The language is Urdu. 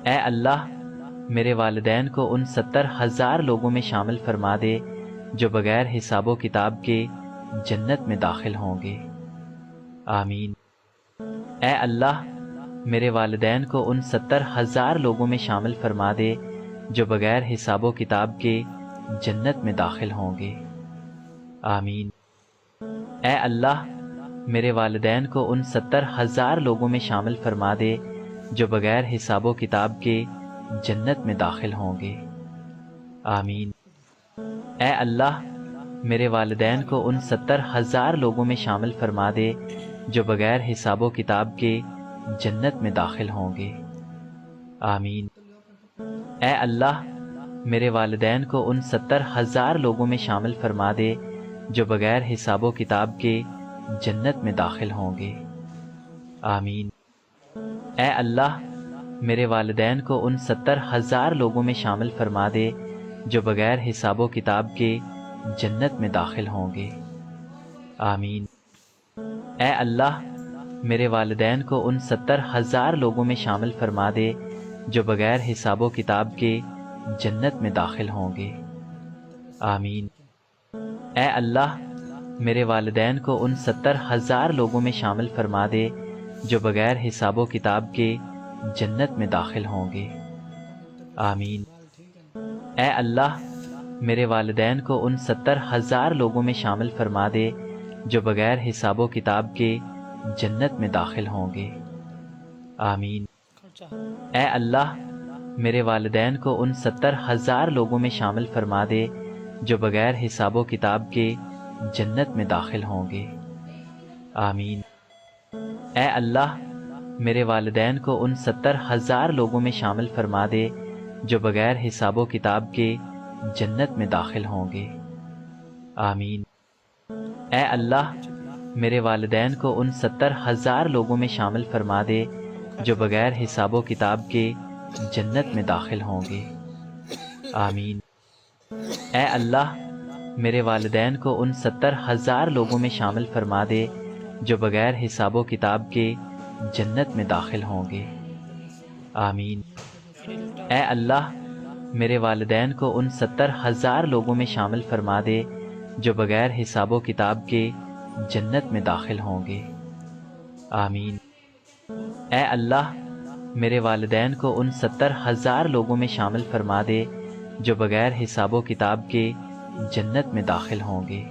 اے اللہ میرے والدین کو ان 70,000 لوگوں میں شامل فرما دے جو بغیر حساب و کتاب کے جنت میں داخل ہوں گے، آمین۔ اے اللہ میرے والدین کو ان 70,000 لوگوں میں شامل فرما دے جو بغیر حساب و کتاب کے جنت میں داخل ہوں گے، آمین۔ اے اللہ میرے والدین کو ان 70,000 لوگوں میں شامل فرما دے جو بغیر حساب و کتاب کے جنت میں داخل ہوں گے، آمین۔ اے اللہ میرے والدین کو ان 70,000 لوگوں میں شامل فرما دے جو بغیر حساب و کتاب کے جنت میں داخل ہوں گے، آمین۔ اے اللہ میرے والدین کو ان 70,000 لوگوں میں شامل فرما دے جو بغیر حساب و کتاب کے جنت میں داخل ہوں گے، آمین۔ اے اللہ میرے والدین کو ان 70,000 لوگوں میں شامل فرما دے جو بغیر حساب و کتاب کے جنت میں داخل ہوں گے، آمین۔ اے اللہ میرے والدین کو ان 70,000 لوگوں میں شامل فرما دے جو بغیر حساب و کتاب کے جنت میں داخل ہوں گے، آمین۔ اے اللہ میرے والدین کو ان 70,000 لوگوں میں شامل فرما دے جو بغیر حساب و کتاب کے جنت میں داخل ہوں گے، آمین۔ اے اللہ میرے والدین کو ان 70,000 لوگوں میں شامل فرما دے جو بغیر حساب و کتاب کے جنت میں داخل ہوں گے، آمین۔ اے اللہ میرے والدین کو ان 70,000 لوگوں میں شامل فرما دے جو بغیر حساب و کتاب کے جنت میں داخل ہوں گے، آمین۔ اے اللہ میرے والدین کو ان 70,000 لوگوں میں شامل فرما دے جو بغیر حساب و کتاب کے جنت میں داخل ہوں گے، آمین۔ اے اللہ میرے والدین کو ان 70,000 لوگوں میں شامل فرما دے جو بغیر حساب و کتاب کے جنت میں داخل ہوں گے، آمین۔ اے اللہ میرے والدین کو ان 70,000 لوگوں میں شامل فرما دے جو بغیر حساب و کتاب کے جنت میں داخل ہوں گے، آمین۔ اے اللہ میرے والدین کو ان 70,000 لوگوں میں شامل فرما دے جو بغیر حساب و کتاب کے جنت میں داخل ہوں گے، آمین۔ اے اللہ میرے والدین کو ان 70,000 لوگوں میں شامل فرما دے جو بغیر حساب و کتاب کے جنت میں داخل ہوں گے،